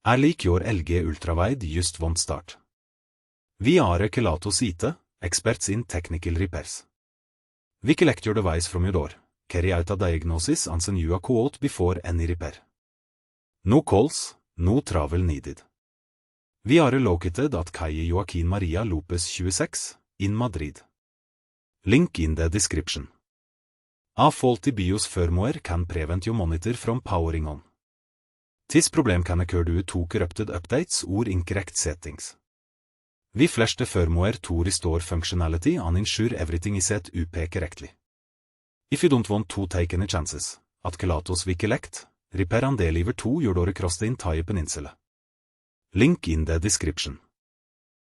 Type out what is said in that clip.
Like your LG Ultrawide just won't start. We are Kelatos IT, experts in technical repairs. We collect your device from your door, carry out a diagnosis and send you a quote before any repair. No calls, no travel needed. We are located at Calle Joaquín María López 26, in Madrid. Link in the description. A faulty BIOS firmware can prevent your monitor from powering on. This problem can occur due to corrupted updates or incorrect settings. We flash the firmware to restore functionality and ensure everything is set up correctly. If you don't want to take any chances, at Kelatos we collect, repair and deliver to your door across the entire peninsula. Link in the description.